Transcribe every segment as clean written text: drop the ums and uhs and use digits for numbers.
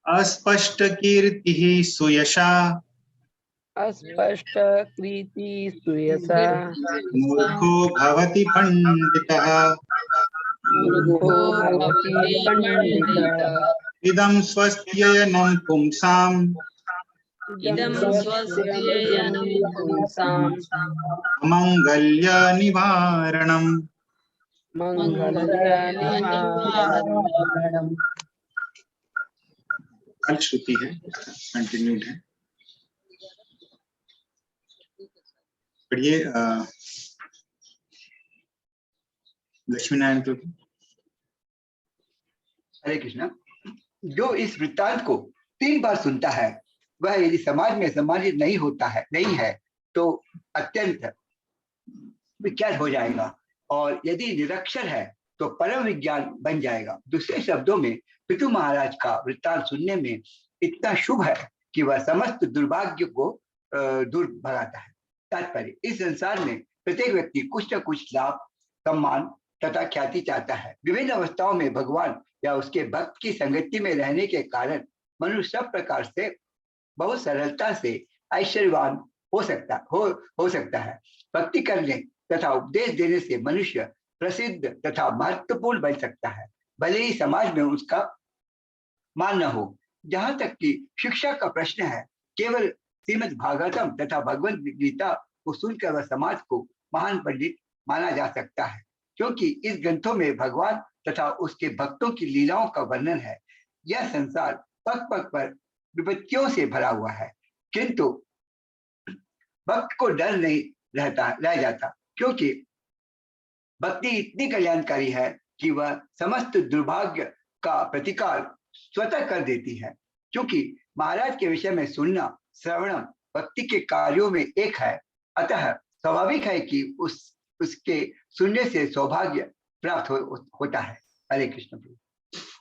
अस्पष्ट कीर्तिः सुयशा अस्पष्ट कीर्ति सुयशा मूर्खो भवति पंडितः मूर्खो भवति पंडितः इदं स्वस्त्ययनं पुंसाम् इदं स्वस्त्ययनं पुंसाम् अमंगल्य निवारणम्। मंगलनिवारणम्। कल श्रुति है, कंटिन्यूड है। पढ़िए लक्ष्मी नारायण प्रभु। हरे कृष्णा। जो इस वृत्तांत को 3 बार सुनता है वह यदि समाज में सम्मानित नहीं है तो अत्यंत विख्यात हो जाएगा, और यदि निरक्षर है तो परम विज्ञान बन जाएगा। दूसरे शब्दों में पृथु महाराज का वृत्तांत सुनने में इतना शुभ है कि वह समस्त दुर्भाग्य को दूर भगाता है। तात्पर्य, इस संसार में प्रत्येक व्यक्ति कुछ न कुछ लाभ, सम्मान तथा ख्याति चाहता है। विभिन्न अवस्थाओं में भगवान या उसके भक्त की संगति में रहने के कारण मनुष्य सब प्रकार से बहुत सरलता से ऐश्वर्यवान हो सकता है। भक्ति करने तथा उपदेश देने से मनुष्य प्रसिद्ध तथा महत्वपूर्ण बन सकता है, भले ही समाज में उसका मान न हो। जहां तक कि शिक्षा का प्रश्न है, केवल श्रीमद् भागवतम तथा भगवद गीता को सुनकर वह समाज को महान पंडित माना जा सकता है, क्योंकि इस ग्रंथों में भगवान तथा उसके भक्तों की लीलाओं का वर्णन है। यह संसार पग पग पर विपत्तियों से भरा हुआ है, किंतु भक्त को डर नहीं रह जाता, क्योंकि भक्ति इतनी कल्याणकारी है कि वह समस्त दुर्भाग्य का प्रतिकार स्वतः कर देती है। क्योंकि महाराज के विषय में सुनना, श्रवणम भक्ति के कार्यों में एक है, अतः स्वाभाविक है कि उसके सुनने से सौभाग्य प्राप्त होता है। हरे कृष्ण प्रभु।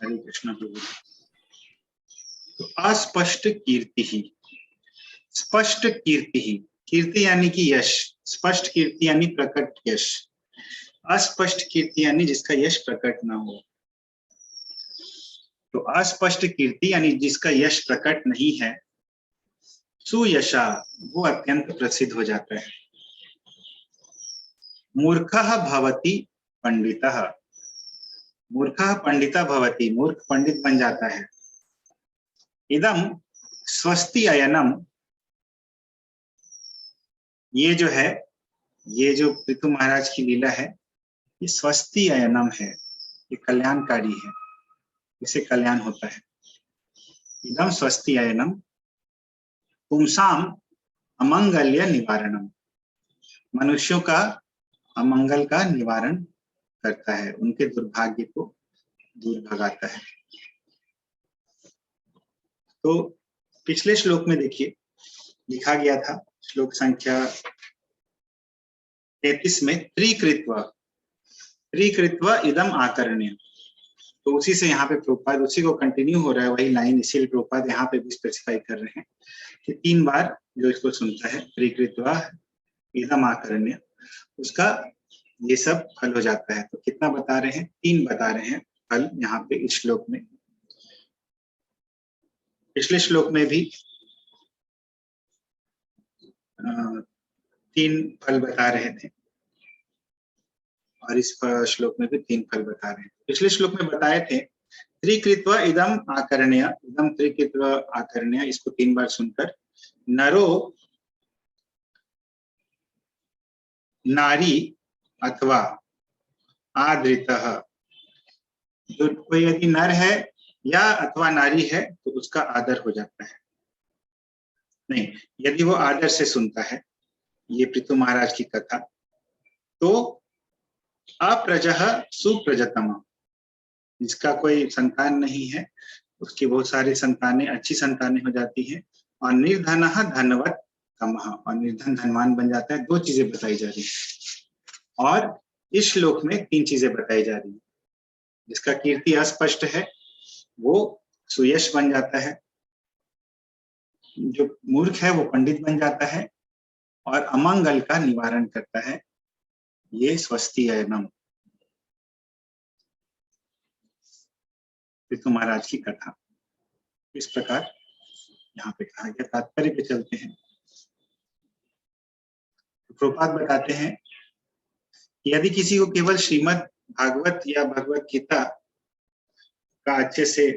हरे कृष्ण प्रभु। तो अस्पष्ट कीर्ति ही, स्पष्ट कीर्ति ही, कीर्ति यानी कि यश, स्पष्ट कीर्ति यानी प्रकट यश, अस्पष्ट कीर्ति यानी जिसका यश प्रकट ना हो। तो अस्पष्ट कीर्ति यानी जिसका यश प्रकट नहीं है, सुयशा वो अत्यंत प्रसिद्ध हो जाता है। मूर्खः भवति पंडितः, मूर्खः पंडितः भवति, मूर्ख पंडित बन जाता है। इदम स्वस्ति अयनम, ये जो है, ये जो पृथु महाराज की लीला है, ये स्वस्ति अयनम है, ये कल्याणकारी है, इससे कल्याण होता है। इदम स्वस्ति अयनम पुंसाम अमंगल्य निवारणम, मनुष्यों का अमंगल का निवारण करता है, उनके दुर्भाग्य को दूर भगाता है। तो पिछले श्लोक में देखिए लिखा गया था, श्लोक संख्या 33 में त्रिकृत्व इदम आकर्ण्य, तो उसी से यहाँ पे प्रभुपाद उसी को कंटिन्यू हो रहा है, वही लाइन, इसीलिए प्रभुपाद यहाँ पे भी स्पेसिफाई कर रहे हैं कि 3 बार जो इसको सुनता है त्रिकृत्व इदम आकर्ण्य, उसका ये सब फल हो जाता है। तो कितना बता रहे हैं? 3 बता रहे हैं फल यहाँ पे इस श्लोक में। पिछले श्लोक में भी 3 फल बता रहे थे और इस श्लोक में भी 3 फल बता रहे हैं। पिछले श्लोक में बताए थे त्रिकृत्व इदम आकर्ण्य, इदम त्रिकृत्व आकर्ण्य, इसको 3 बार सुनकर नरो नारी अथवा आदृतः, जो कोई यदि नर है या अथवा नारी है तो उसका आदर हो जाता है। नहीं, यदि वो आदर से सुनता है ये पृथु महाराज की कथा, तो अप्रजः सुप्रजतम, जिसका कोई संतान नहीं है उसकी बहुत सारी संतानें, अच्छी संतानें हो जाती हैं, और निर्धनः धनवत तमः, और निर्धन धनवान बन जाता है। 2 चीजें बताई जा रही है और इस श्लोक में 3 चीजें बताई जा रही है। जिसका कीर्ति अस्पष्ट है वो सुयश बन जाता है, जो मूर्ख है वो पंडित बन जाता है, और अमंगल का निवारण करता है ये स्वस्ति अयनम, पृथु महाराज की कथा। इस प्रकार यहाँ पे कहा गया। तात्पर्य पे चलते हैं। प्रभुपाद बताते हैं कि यदि किसी को केवल श्रीमद् भागवत या भगवत गीता का अच्छे से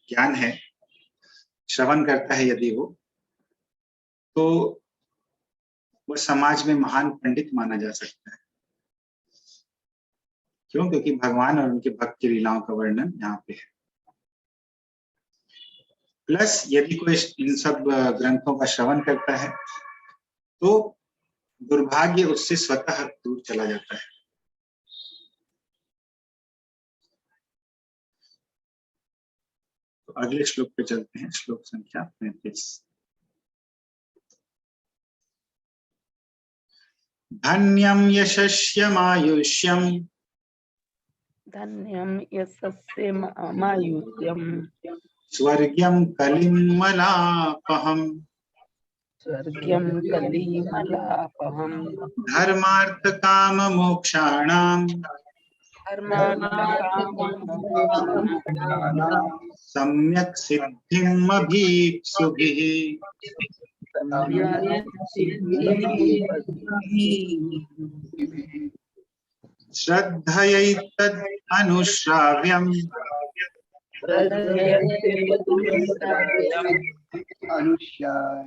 ज्ञान है, श्रवण करता है यदि वो, तो वह समाज में महान पंडित माना जा सकता है। क्यों? क्योंकि भगवान और उनके भक्त की लीलाओं का वर्णन यहाँ पे है। प्लस यदि कोई इन सब ग्रंथों का श्रवण करता है तो दुर्भाग्य उससे स्वतः दूर चला जाता है। तो अगले श्लोक पे चलते हैं, श्लोक संख्या 35। धन्यम यशस्यमायुष्यम धन्यम यशस्यमायुष्यम स्वर्ग्यम कलिमलापहम स्वर्ग्यं कलिमलापहं धर्मार्थ काम मोक्षाणाम सम्यक सिद्धिम अभीप्सुभिः श्रद्धयैतद् अनुश्राव्यम्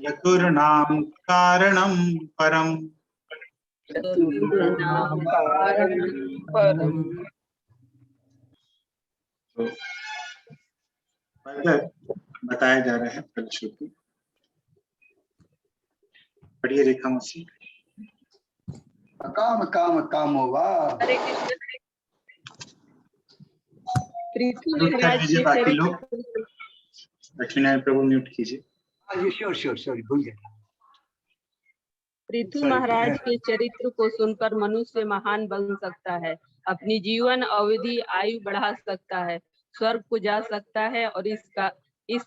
चतुर्णां कारणं परम्। तो फर्दर बताया जा रहा है फलश्रुति। पढ़िए रेखा मसी। काम काम कामो वा। कीजिए बाकी लोग। लक्ष्मीनारायण प्रभु म्यूट कीजिए। श्योर श्योर सॉरी भूल गया। पृथु महाराज के चरित्र को सुनकर मनुष्य महान बन सकता है, अपनी जीवन अवधि आयु बढ़ा सकता है, स्वर्ग को जा सकता है और इस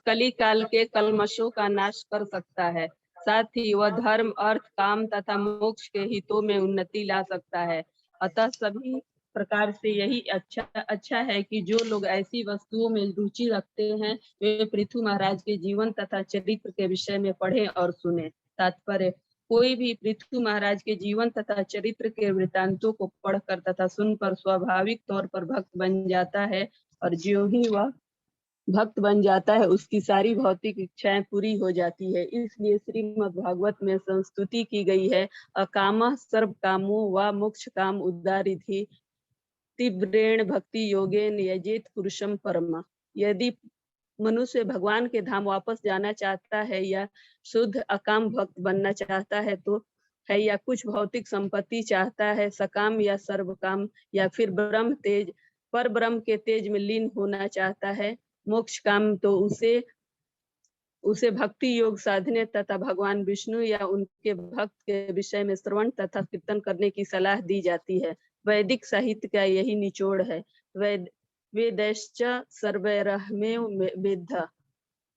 कली काल के कलमशों का नाश कर सकता है। साथ ही वह धर्म, अर्थ, काम तथा मोक्ष के हितों में उन्नति ला सकता है। अतः सभी प्रकार से यही अच्छा है कि जो लोग ऐसी वस्तुओं में रुचि रखते हैं वे पृथु महाराज के जीवन तथा चरित्र के विषय में पढ़ें और सुने। तात्पर्य: कोई भी पृथु महाराज के जीवन तथा चरित्र के वृत्तांतों को पढ़कर तथा सुनकर स्वाभाविक तौर पर भक्त बन जाता है, और ज्यों ही वह भक्त बन जाता है उसकी सारी भौतिक इच्छाएं पूरी हो जाती है। इसलिए श्रीमद् भागवत में संस्तुति की गई है, अकामः सर्व कामो वा मोक्ष काम उदारिधि तीव्रेण भक्ति योगेन यजेत पुरुषम परम। यदि मनुष्य भगवान के धाम वापस जाना चाहता है या शुद्ध अकाम भक्त बनना चाहता है तो है, या कुछ भौतिक संपत्ति चाहता है, सकाम या सर्वकाम, या फिर ब्रह्म तेज पर ब्रह्म के तेज में लीन होना चाहता है, मोक्ष काम, तो उसे भक्ति योग साधने तथा भगवान विष्णु या उनके भक्त के विषय में श्रवण तथा कीर्तन करने की सलाह दी जाती है। वैदिक साहित्य का यही निचोड़ है। वेदैश्च सर्वैरहमेव वेदः।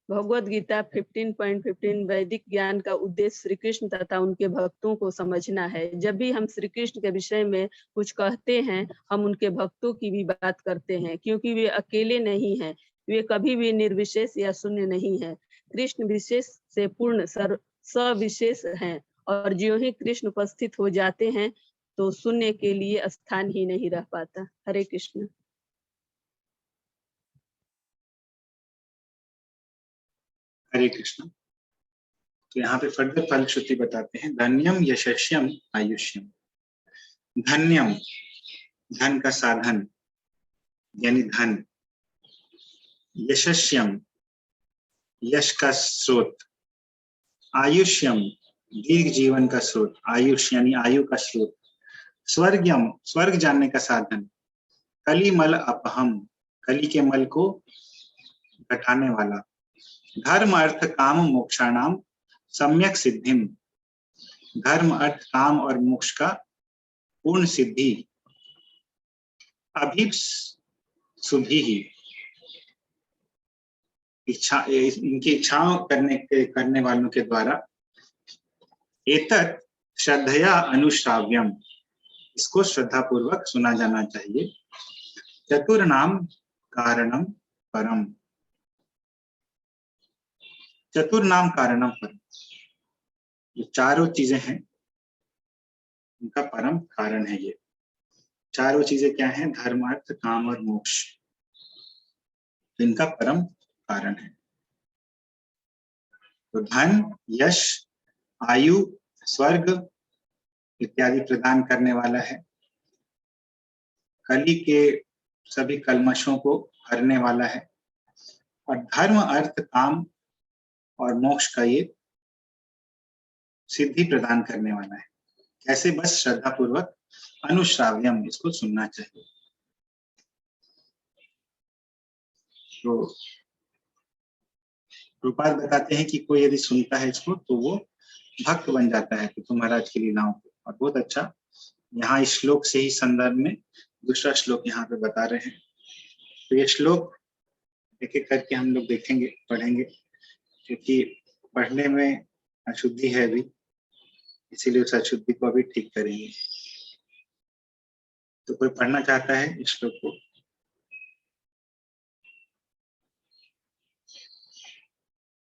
भगवद गीता 15.15 वैदिक ज्ञान का उद्देश्य श्री कृष्ण तथा उनके भक्तों को समझना है। जब भी हम श्री कृष्ण के विषय में कुछ कहते हैं हम उनके भक्तों की भी बात करते हैं, क्योंकि वे अकेले नहीं हैं, वे कभी भी निर्विशेष या शून्य नहीं है। कृष्ण विशेष से पूर्ण सविशेष हैं, और ज्यों ही कृष्ण उपस्थित हो जाते हैं तो शून्य के लिए स्थान ही नहीं रह पाता। हरे कृष्ण। हरे कृष्ण। तो यहाँ पे फर्दर फलश्रुति बताते हैं, धन्यम यशस्यम आयुष्यम। धन्यम धन का साधन यानी धन, यशस्यम यश का स्रोत, आयुष्यम दीर्घ जीवन का स्रोत, आयुष यानी आयु का स्रोत, स्वर्गयम स्वर्ग जानने का साधन, कलिमल अपहम कली के मल को घटाने वाला, धर्म अर्थ काम मोक्षाणाम सम्यक सिद्धिम धर्म अर्थ काम और मोक्ष का पूर्ण सिद्धि, अभीप्सुभिः ही इच्छा इनकी इच्छाओं करने वालों के द्वारा, एतत् श्रद्धया अनुश्राव्यम इसको श्रद्धा पूर्वक सुना जाना चाहिए, चतुर्णाम कारणम परम चतुर्नाम कारणम परम, जो चारों चीजें हैं उनका परम कारण है ये। चारों चीजें क्या हैं? धर्म, अर्थ, काम और मोक्ष, इनका परम कारण है। तो धन, यश, आयु, स्वर्ग इत्यादि प्रदान करने वाला है। कली के सभी कल्मशों को हरने वाला है। और धर्म, अर्थ, काम और मोक्ष का ये सिद्धि प्रदान करने वाला है। कैसे? बस श्रद्धा पूर्वक अनुश्राव्यम, इसको सुनना चाहिए। तो रूपाल बताते हैं कि कोई यदि सुनता है इसको तो वो भक्त बन जाता है तो महाराज की लीलाओं को। और बहुत अच्छा, यहाँ इस श्लोक से ही संदर्भ में दूसरा श्लोक यहाँ पे बता रहे हैं। तो ये श्लोक एक एक करके हम लोग देखेंगे, पढ़ेंगे, क्योंकि पढ़ने में अशुद्धि है अभी, इसीलिए उस अशुद्धि को अभी ठीक करेंगे। तो कोई पढ़ना चाहता है इस श्लोक को?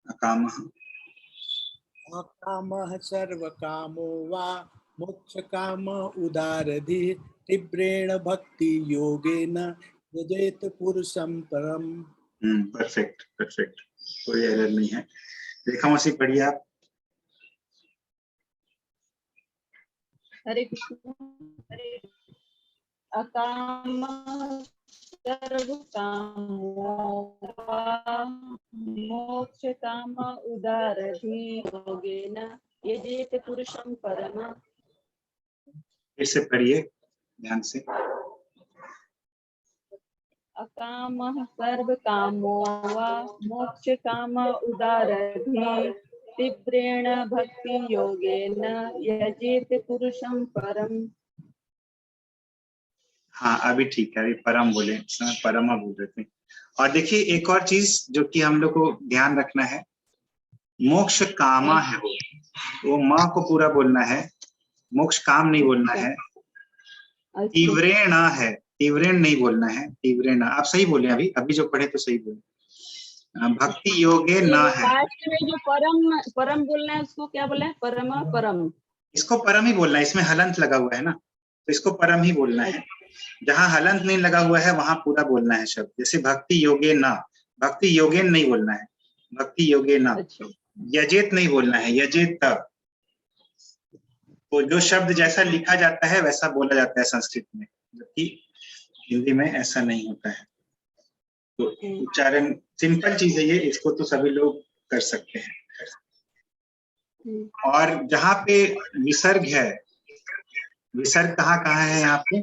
अकामः अकामः सर्वकामो वा मोक्षकाम उदारधिः तीव्रेण भक्ति योगेन यजेत पुरुषं परम। परफेक्ट परफेक्ट, कोई एरर नहीं है। रेखा मौसी पढ़िए आप। हरे कृष्ण। अकाम सर्वकामो वा मोक्षकाम उदारधि योगेन यजेत पुरुषं परम। फिर से पढ़िए ध्यान से। अकामः सर्वकामो वा मोक्षकाम उदारधि तीव्रेण भक्ति योगेन यजेत पुरुषं परम। हाँ अभी ठीक है, अभी परम बोले, इस समय परमा बोल रहे थे। और देखिए एक और चीज जो कि हम लोग को ध्यान रखना है, मोक्ष कामा है वो माँ को पूरा बोलना है, मोक्ष काम नहीं बोलना है। तीव्रेण है, तीव्रेण नहीं बोलना है, तीव्रेण। आप सही बोले, अभी अभी जो पढ़े तो सही बोले। भक्ति योगे न है। लास्ट में जो परम परम बोलना है उसको क्या बोलना है? परम परम, इसको परम ही बोलना है, इसमें हलंत लगा हुआ है ना, तो इसको परम ही बोलना है। जहाँ हलंत नहीं लगा हुआ है वहां पूरा बोलना है शब्द। जैसे भक्ति योगे न, भक्ति योगेन नहीं बोलना है, भक्ति योगे न। अच्छा। यजेत नहीं बोलना है, यजेत तब। तो जो शब्द जैसा लिखा जाता है वैसा बोला जाता है संस्कृत में, जबकि हिंदी में ऐसा नहीं होता है। तो उच्चारण सिंपल चीज है ये, इसको तो सभी लोग कर सकते हैं। और जहाँ पे विसर्ग है, विसर्ग कहाँ कहाँ है यहाँ पे?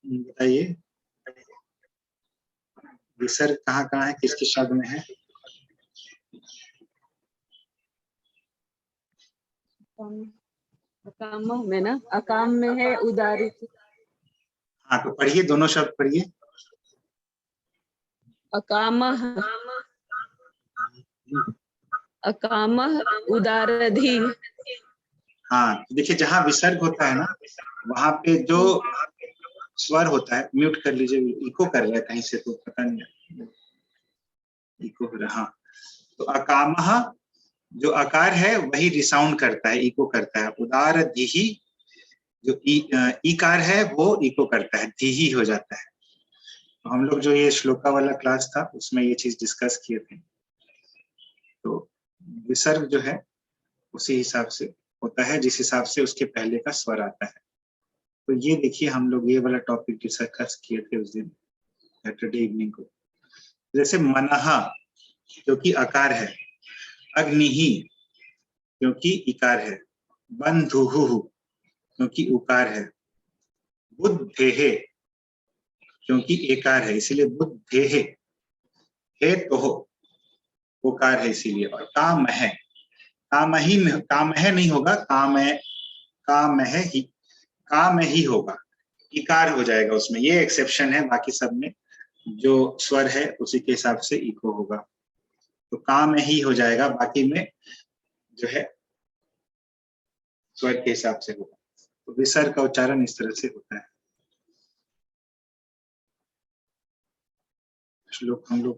बताइए, विसर्ग कहाँ कहाँ है, किसके शब्द में है? अकाम में ना, अकाम में है उदारित। हाँ तो पढ़िए, दोनों शब्द पढ़िए। अकामः अकामः उदारधि। हाँ देखिए, जहाँ विसर्ग होता है ना वहां पे जो स्वर होता है, म्यूट कर लीजिए, इको कर रहा है कहीं से तो पता नहीं, इको हो रहा। हाँ तो अकामः जो आकार है वही रिसाउंड करता है, इको करता है। उदार धिही जो ईकार है वो इको करता है, धिही हो जाता है। तो हम लोग जो ये श्लोका वाला क्लास था उसमें ये चीज डिस्कस किए थे। तो विसर्ग जो है उसी हिसाब से होता है जिस हिसाब से उसके पहले का स्वर आता है। तो ये देखिए, हम लोग ये वाला टॉपिक डिस्कस किए थे उस दिन सैटरडे इवनिंग को। जैसे मनहा क्योंकि आकार है, अग्निही क्योंकि इकार है, बंधुहु क्योंकि उकार है, बुद्धेहे क्योंकि एकार है इसीलिए बुद्धेहे, हे तो उकार है इसीलिए। और काम है, काम है नहीं होगा, काम ही होगा, इकार हो जाएगा उसमें, ये एक्सेप्शन है। बाकी सब में जो स्वर है उसी के हिसाब से इको होगा, तो काम ही हो जाएगा, बाकी में जो है स्वर के हिसाब से होगा। तो विसर्ग का उच्चारण इस तरह से होता है। श्लोक हम लोग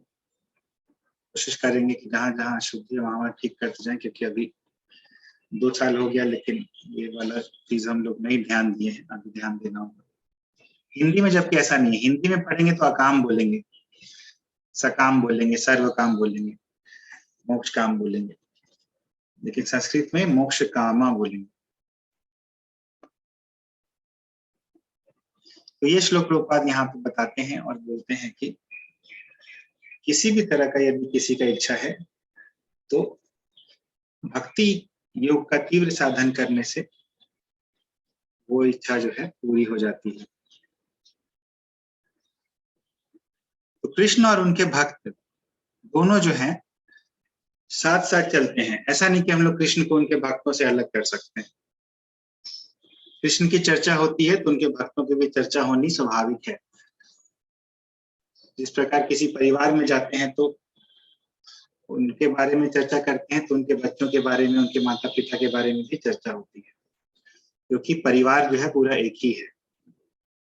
कोशिश करेंगे कि जहां जहां अशुद्धि है वहां ठीक करते जाएं, क्योंकि अभी 2 साल हो गया लेकिन ये वाला चीज हम लोग नहीं ध्यान दिए हैं, अभी ध्यान देना होगा। हिंदी में जबकि ऐसा नहीं है, हिंदी में पढ़ेंगे तो अकाम बोलेंगे, सकाम बोलेंगे, सर्व काम बोलेंगे, मोक्ष काम बोलेंगे, लेकिन संस्कृत में मोक्ष कामा बोलेंगे। तो ये श्लोक प्रभुपाद यहाँ पे बताते हैं और बोलते हैं कि किसी भी तरह का यदि किसी का इच्छा है तो भक्ति योग का तीव्र साधन करने से वो इच्छा जो है पूरी हो जाती है। तो कृष्ण और उनके भक्त दोनों जो हैं साथ साथ चलते हैं। ऐसा नहीं कि हम लोग कृष्ण को उनके भक्तों से अलग कर सकते हैं। कृष्ण की चर्चा होती है तो उनके भक्तों की भी चर्चा होनी स्वाभाविक है। जिस प्रकार किसी परिवार में जाते हैं तो उनके बारे में चर्चा करते हैं तो उनके बच्चों के बारे में, उनके माता पिता के बारे में भी चर्चा होती है, क्योंकि परिवार जो है पूरा एक ही है।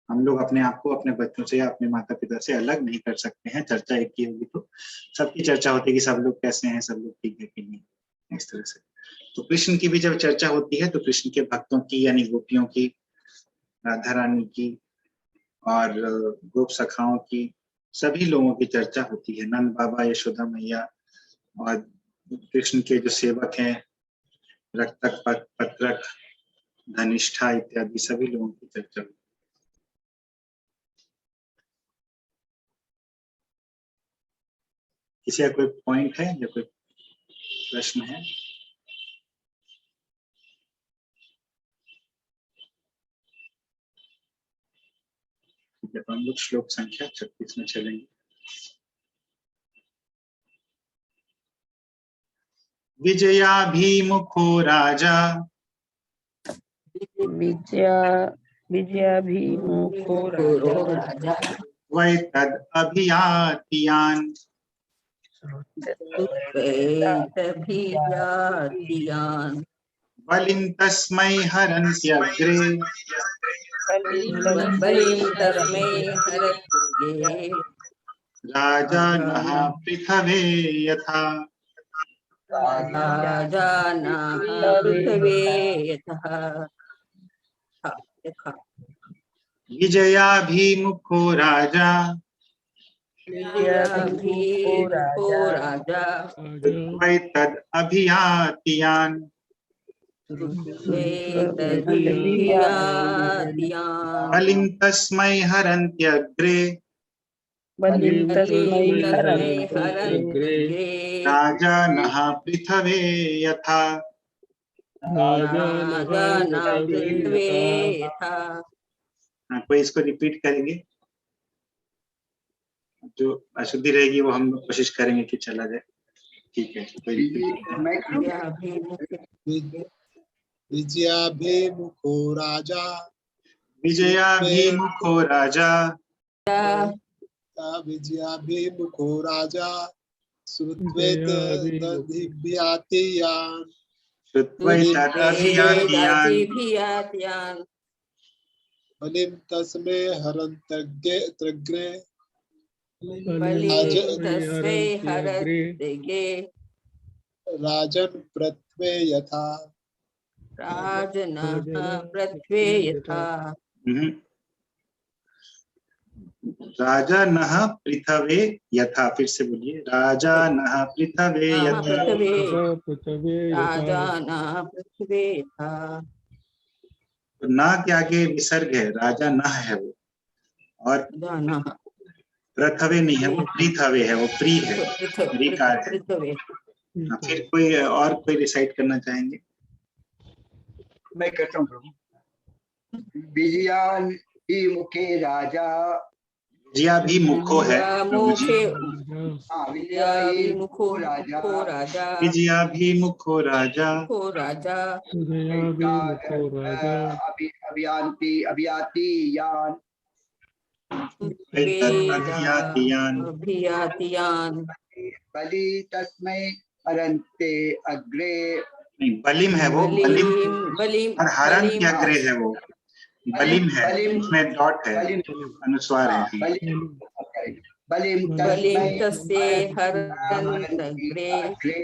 हम लोग अपने आप को अपने बच्चों से या अपने माता पिता से अलग नहीं कर सकते हैं। चर्चा एक ही होगी तो सबकी चर्चा होती है कि सब लोग कैसे हैं, सब लोग ठीक है कि नहीं, इस तरह से। तो कृष्ण की भी जब चर्चा होती है तो कृष्ण के भक्तों की यानी गोपियों की, राधा रानी की और गोप सखाओं की, सभी लोगों की चर्चा होती है। नंद बाबा, यशोदा मैया और कृष्ण के जो सेवक हैं, रक्तक, पत्रक, धनिष्ठा इत्यादि सभी लोगों की चर्चा होती है। किसी का कोई पॉइंट है या कोई प्रश्न है? ठीक है, तो हम लोग श्लोक संख्या 36 में चलेंगे। विजयाभिमुखो राजा विजयाभिमुखो राजा वै तद अभियातियान बलिं तस्मै हरन्त्यग्रे राजानः पृथवे यथा। विजयाभिमुखो राजा वै तद अभियातियान बलिं तस्मै हरन्त्यग्रे राजानः पृथवे यथा। कोई इसको रिपीट करेंगे? जो अशुद्धि रहेगी वो हम कोशिश करेंगे कि चला जाए। ठीक है, विजयाभिमुखो राजा विजयाभिमुखो राजा विजयाभिमुखो राजा श्रुत्वैतदभियातियान् श्रुत्वैतदभियातियान् बलिं तस्मै हरन्त्यग्रे राजन् पृथ्वे यथा। राजा नः पृथवे यथा। फिर से बोलिए, राजा नः पृथवे यथा। तो ना के आगे विसर्ग है, राजा नः है वो, और पृथवे नहीं है, वो पृथवे है, वो प्री है, रिकार है। फिर कोई और कोई रिसाइट करना चाहेंगे? मैं करता हूँ प्रभु। विजयाभिमुखे राजा, विजयाभिमुखो है प्रभु जी। विजयाभिमुखो राजा विजयाभिमुखो राजा अभियातियान बलि तस्मै हरन्ते अग्रे। नहीं, बलिम है वो, बलिम और हरन्ते अग्रे है वो, बलिम है, उसमें डॉट है, अनुस्वार है। बलिम बलिं तस्मै तस्ये हरन्तग्रे अग्रे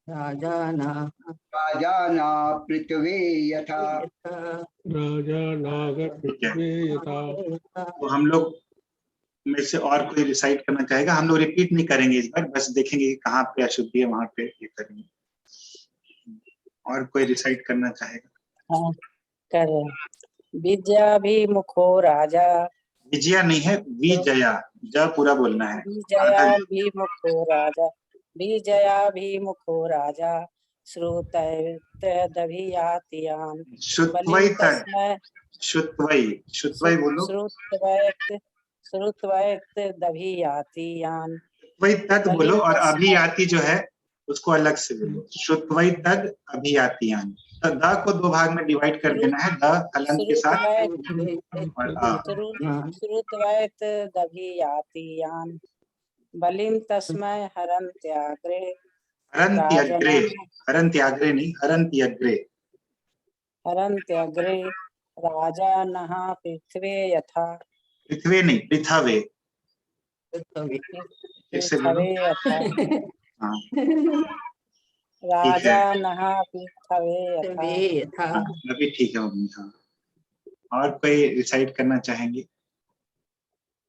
राजानः राजाना पृथ्वी यथा। राजा नागर ठीक है, पृथ्वी यथा। तो हम लोग में से और कोई रिसाइट करना चाहेगा? हम लोग रिपीट नहीं करेंगे इस बार, बस देखेंगे कि कहाँ पे अशुद्धि है वहां पे ये करेंगे। और कोई रिसाइट करना चाहेगा? हाँ, कर विद्याभिमुखो राजा विजया नहीं है, विजया, ज पूरा बोलना है। विजयाभिमुखो राजा विजयाभिमुखो राजा श्रुतैर्तदभियातियान् श्रुत्वै बलिं तद, तस्मै श्रुत्वै बोलो, श्रुत्वैर्तदभियातियान् वही तद बोलो, बलिं और तस्मै अभियाति जो है उसको अलग से बोलो। श्रुत्वै तद अभियातियान। तो द को दो भाग में डिवाइड कर देना है, द हलंत के साथ और आ। श्रुत्वैर्तदभियातियान् बलिं तस्मै हरन्त्याग्रे हरन्त्यग्रे, हरन्त्याग्रे नहीं, हरन्त्यग्रे। हरन्त्यग्रे राजानः पृथ्वे यथा पृथ्वी नहीं, पृथावे। फिर से बोलो। पृथ्वे यथा हाँ, राजानः पृथ्वे यथा हाँ, अभी ठीक है मम्मी। हाँ, और कोई रिसाइट करना चाहेंगे?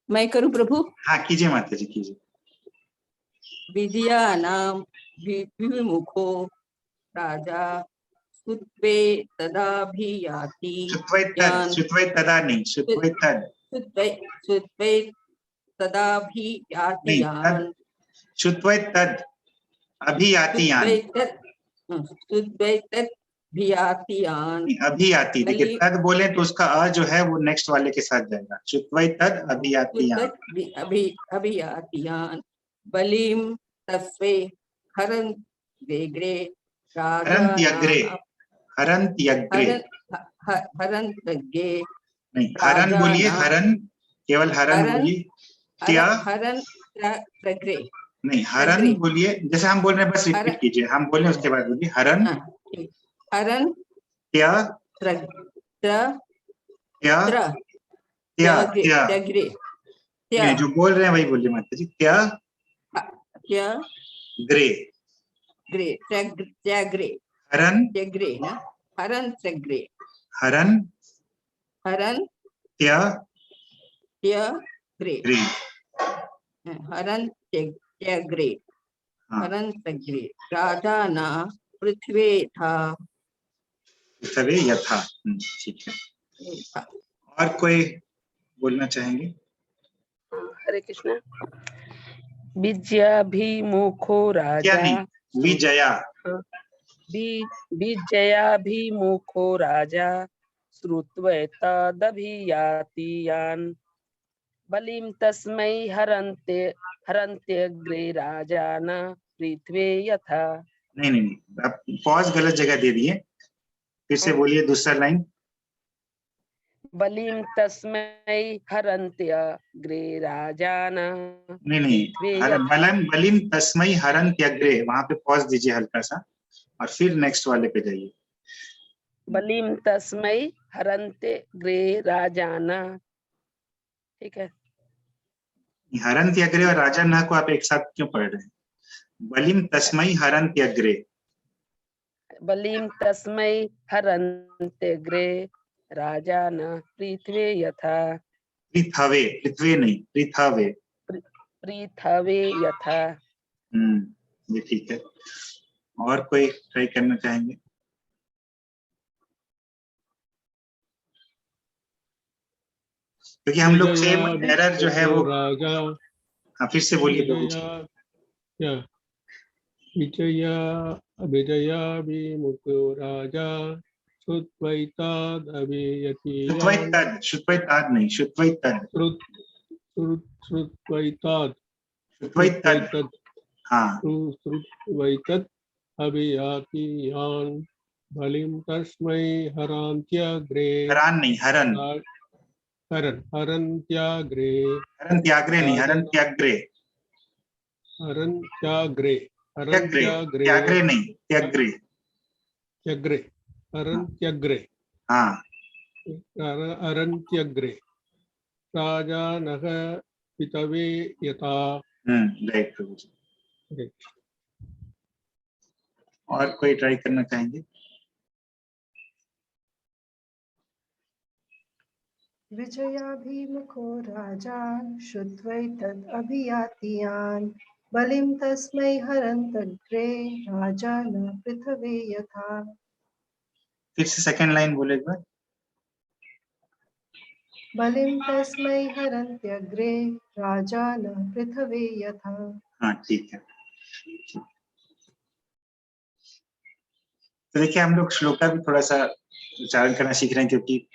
मैं करूं प्रभु? हाँ कीजिए माता जी, कीजिए। विद्यानां विमुखो राजा सुत्वे तदाभियाति श्रुत्वै तद, यान् श्रुत्वै तदा नहीं, श्रुत्वै तद सुत्वे तदाभियाति नहीं, यान् तद, श्रुत्वै तद अभियातियान, सुत्वे तद्भियातियान् अभियाति। देखिए तद बोले तो उसका अ जो है वो नेक्स्ट वाले के साथ जाएगा। श्रुत्वै तद अभियातियान। अभियातियान् बलिं तस्वे हरन्त्यग्रे हरन्त्यग्रे, हरन्त्यग्रे हरन्त्यग्रे नहीं, हरन बोलिए, हरन, केवल हरन बोलिए। क्या हरन्त्यग्रे नहीं, हरन बोलिए, जैसे हम बोल रहे हैं बस रिपीट कीजिए, हम बोल रहे हैं उसके बाद बोलिए। हरन क्या क्या क्या क्या नहीं, जो बोल रहे हैं वही बोलिए माता जी। क्या ग्रे, ग्रे त्याग्रे हरन त्याग्रे ना हरन्त्यग्रे हरन क्या त्याग्रे ग्रे। हरन्त्यग्रे हाँ, हरन्त्यग्रे राजाना पृथ्वी था सभी यथा। ठीक है, और कोई बोलना चाहेंगे? हरे कृष्ण। विजयाभिमुखो क्या राजा नहीं, विजया, विजयाभिमुखो राजा श्रुत्वैतदभियाति यान् बलिं तस्मै हरन्त्यग्रे राजान पृथ्वी यथा। नहीं नहीं नहीं, आप पॉज गलत जगह दे दिए, फिर से बोलिए दूसरा लाइन। बलिं तस्मै हरन्त्यग्रे राजान नहीं नहीं, बलिम तस्मै हरन्त्यग्रे, वहां पे पॉज दीजिए हल्का सा, और फिर नेक्स्ट वाले पे जाइए। बलिं तस्मै हरन्त्यग्रे राजान। ठीक है, हरन्त्यग्रे और राजा न को आप एक साथ क्यों पढ़ रहे हैं? बलिम तस्मै हरन्त्यग्रे, बलिं तस्मै हरन्त्यग्रे राजान पृथ्वी यथा। पृथ्वे, पृथ्वी नहीं, पृथ्वे। पृथ्वी यथा। ये ठीक है। और कोई ट्राई करना चाहेंगे? क्योंकि हम लोग सेम एरर जो है वो राजा। हाँ, फिर से बोलिए प्रभु जी। क्या विजयाभिमुखो राजा श्रुत्वैतद, श्रुत्वैतद नहीं, श्रुत्वैतद, श्रुत्वैतद श्रुत्वैतद, हाँ, श्रुत्वैतद अभियाति यान् बलिं तस्मै हरन्त्यग्रे हरान नहीं, हरन, हरन्त्यग्रे हरन्त्याग्रे नहीं, हरन्त्याग्रे, हरन्त्याग्रे त्याग्रे नहीं, त्याग्रे, त्यग्रे हरन्त्यग्रे हाँ, हरन्त्यग्रे राजानः पितवे यथा। राइट प्रभु जी। और कोई ट्राई करना चाहेंगे? विजयाभिमुखो राजा श्रुत्वैतद् अभियातीयान् बलिं तस्मै हरन्तग्रे राजा न पृथवे यथा। फिर से सेकंड लाइन बोले एक बार। बलिं तस्मै हरन्त्यग्रे राजा न पृथवे यथा। हाँ ठीक है। तो देखिए हम लोग श्लोक का भी थोड़ा सा उच्चारण करना सीख रहे हैं, क्योंकि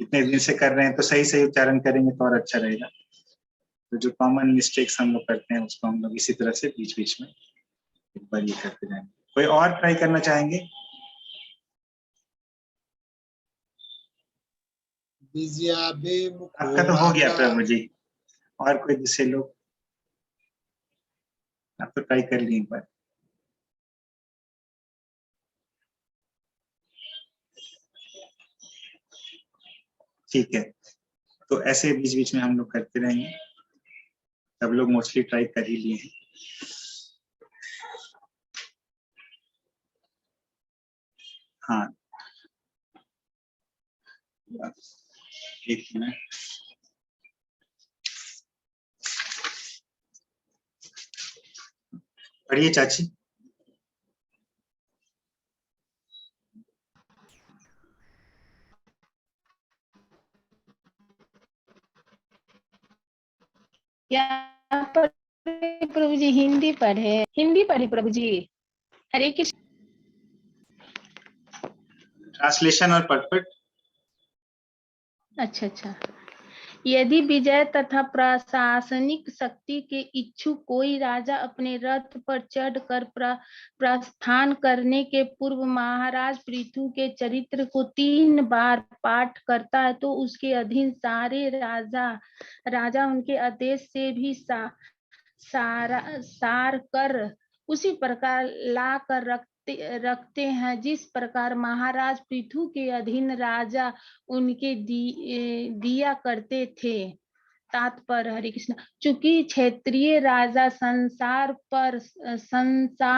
इतने दिन से कर रहे हैं तो सही सही उच्चारण करेंगे तो और अच्छा रहेगा। तो जो कॉमन मिस्टेक्स हम लोग करते हैं उसको हम लोग इसी तरह से बीच बीच में एक बार ये करते जाएंगे। कोई और ट्राई करना चाहेंगे? विजयाभिमुखो आपका तो हो गया राजा प्रभु जी। और कोई दूसरे लोग? आप तो ट्राई कर लिए एक बार। ठीक है, तो ऐसे बीच बीच में हम लोग करते रहेंगे। सब लोग मोस्टली ट्राई कर ही लिए हैं। हाँ एक मिनट। पढ़िए चाची। यहाँ पर प्रभु जी हिंदी पढ़े प्रभु जी। हरे कृष्ण। ट्रांसलेशन और पटपट। अच्छा। यदि विजय तथा प्रशासनिक शक्ति के इच्छुक कोई राजा अपने रथ पर चढ़कर प्रस्थान करने के पूर्व महाराज पृथु के चरित्र को 3 बार पाठ करता है तो उसके अधीन सारे राजा उनके आदेश से भी सार कर उसी प्रकार ला कर रखते हैं जिस प्रकार महाराज पृथु के अधीन राजा उनके दिया करते थे। तात्पर्य हरे कृष्ण। चूंकि क्षेत्रीय राजा संसार